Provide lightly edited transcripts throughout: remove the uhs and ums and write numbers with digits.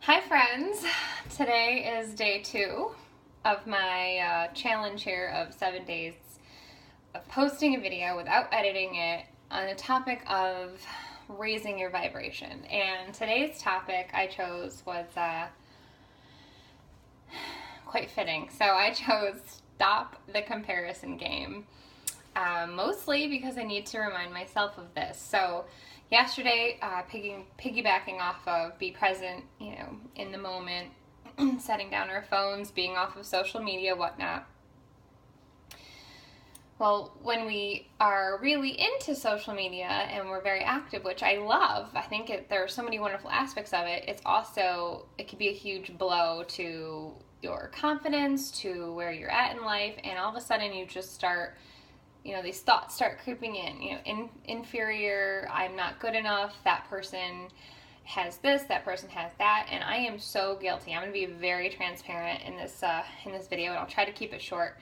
Hi friends! Today is day 2 of my challenge here of 7 days of posting a video without editing it on the topic of raising your vibration. And today's topic I chose was quite fitting. So I chose Stop the Comparison Game. Mostly because I need to remind myself of this. So yesterday, piggybacking off of be present, in the moment, setting down our phones, being off of social media, whatnot. Well, when we are really into social media and we're very active, which I love, I think there are so many wonderful aspects of it. It can be a huge blow to your confidence, to where you're at in life, and all of a sudden you just start these thoughts start creeping in, inferior, I'm not good enough, that person has this, that person has that, and I am so guilty. I'm going to be very transparent in this video, and I'll try to keep it short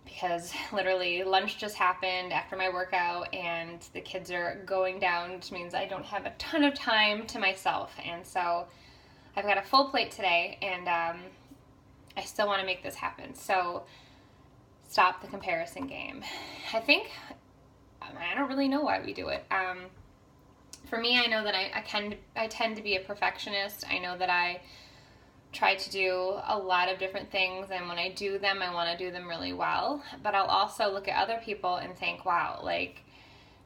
because literally lunch just happened after my workout and the kids are going down, which means I don't have a ton of time to myself, and so I've got a full plate today, and I still want to make this happen. So stop the comparison game. I don't really know why we do it. For me, I know that I tend to be a perfectionist. I know that I try to do a lot of different things, and when I do them, I want to do them really well. But I'll also look at other people and think, wow, like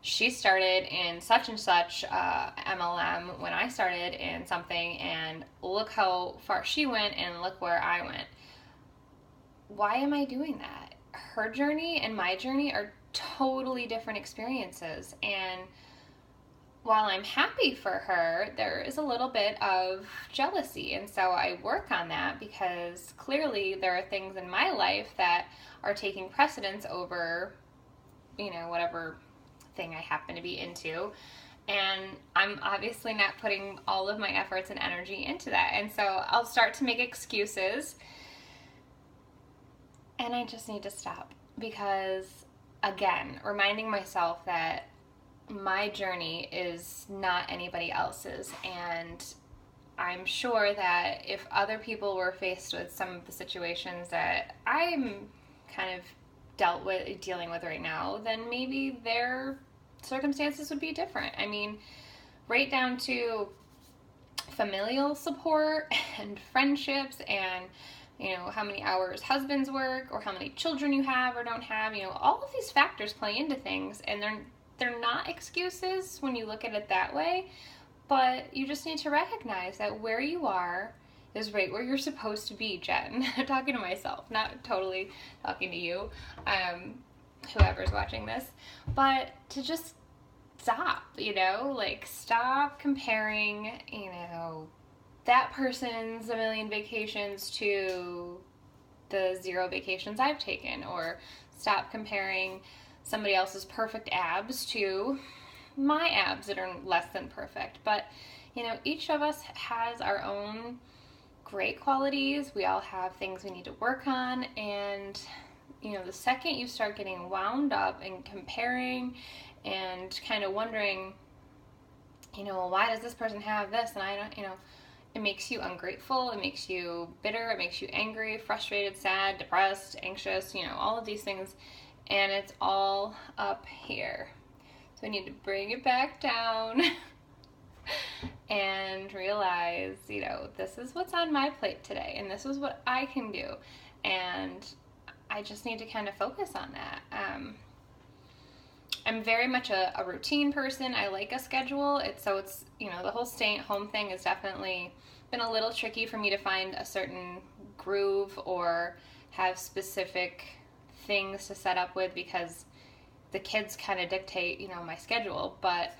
she started in such and such MLM when I started in something, and look how far she went, and look where I went. Why am I doing that? Her journey and my journey are totally different experiences, and while I'm happy for her, there is a little bit of jealousy, and so I work on that because clearly there are things in my life that are taking precedence over whatever thing I happen to be into, and I'm obviously not putting all of my efforts and energy into that, and so I'll start to make excuses. And I just need to stop because, again, reminding myself that my journey is not anybody else's. And I'm sure that if other people were faced with some of the situations that I'm kind of dealing with right now, then maybe their circumstances would be different. I mean, right down to familial support and friendships and how many hours husbands work or how many children you have or don't have, all of these factors play into things, and they're not excuses when you look at it that way, but you just need to recognize that where you are is right where you're supposed to be, Jen. I'm talking to myself, not totally talking to you, whoever's watching this, but to just stop, stop comparing, that person's a million vacations to the 0 vacations I've taken, or stop comparing somebody else's perfect abs to my abs that are less than perfect. But each of us has our own great qualities. We all have things we need to work on, and the second you start getting wound up and comparing and kind of wondering, why does this person have this and I don't, it makes you ungrateful, it makes you bitter, it makes you angry, frustrated, sad, depressed, anxious, all of these things, and it's all up here. So we need to bring it back down and realize, this is what's on my plate today, and this is what I can do, and I just need to kind of focus on that. I'm very much a routine person. I like a schedule. It's the whole staying at home thing has definitely been a little tricky for me to find a certain groove or have specific things to set up with because the kids kind of dictate, my schedule. But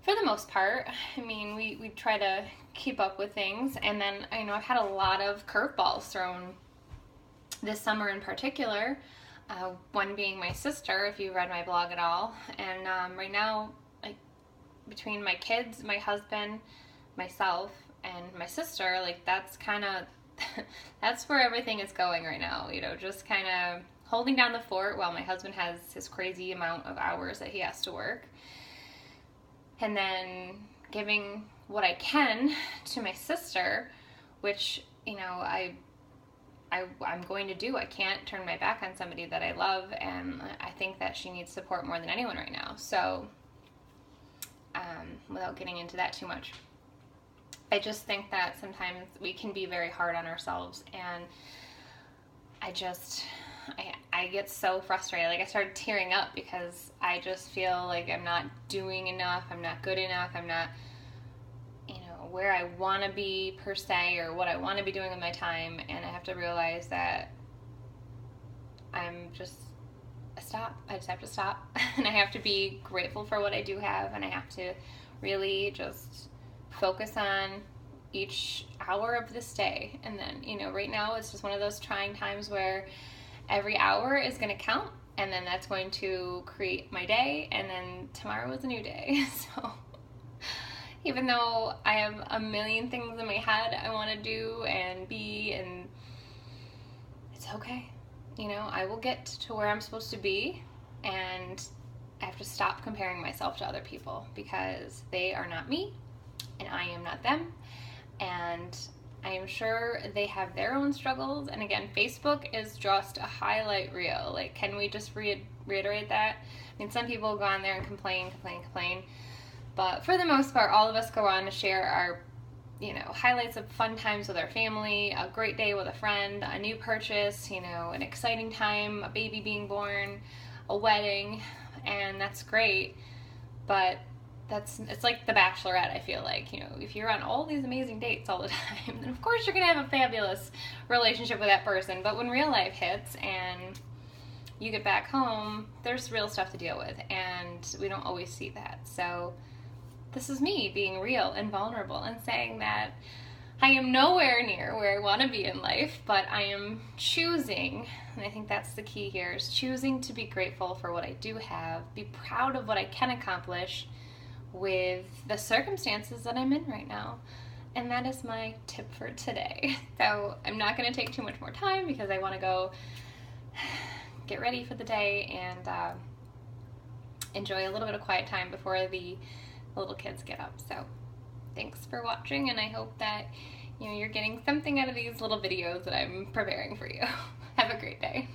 for the most part, I mean, we try to keep up with things. And then, I've had a lot of curveballs thrown this summer in particular. One being my sister, if you read my blog at all. And right now, between my kids, my husband, myself, and my sister, that's kind of, that's where everything is going right now. Just kind of holding down the fort while my husband has his crazy amount of hours that he has to work. And then giving what I can to my sister, which, you know, I'm going to do. I can't turn my back on somebody that I love, and I think that she needs support more than anyone right now. So, without getting into that too much, I just think that sometimes we can be very hard on ourselves, and I get so frustrated. Like, I started tearing up because I just feel like I'm not doing enough, I'm not good enough, I'm not, you know, where I want to be per se, or what I want to be doing with my time, and I have to realize that I'm just I just have to stop, and I have to be grateful for what I do have, and I have to really just focus on each hour of this day. And then, you know, right now it's just one of those trying times where every hour is going to count, and then that's going to create my day, and then tomorrow is a new day. So even though I have a million things in my head I want to do and be, and it's okay. You know, I will get to where I'm supposed to be, and I have to stop comparing myself to other people, because they are not me and I am not them. And I am sure they have their own struggles. And again, Facebook is just a highlight reel. Like, can we just reiterate that? I mean, some people go on there and complain. But for the most part, all of us go on to share our, you know, highlights of fun times with our family, a great day with a friend, a new purchase, you know, an exciting time, a baby being born, a wedding, and that's great. But it's like The Bachelorette, I feel like. You know, if you're on all these amazing dates all the time, then of course you're going to have a fabulous relationship with that person. But when real life hits and you get back home, there's real stuff to deal with, and we don't always see that. So this is me being real and vulnerable and saying that I am nowhere near where I want to be in life, but I am choosing, and I think that's the key here, is choosing to be grateful for what I do have, be proud of what I can accomplish with the circumstances that I'm in right now. And that is my tip for today. So I'm not going to take too much more time, because I want to go get ready for the day and enjoy a little bit of quiet time before the little kids get up. So thanks for watching, and I hope that, you know, you're getting something out of these little videos that I'm preparing for you. Have a great day.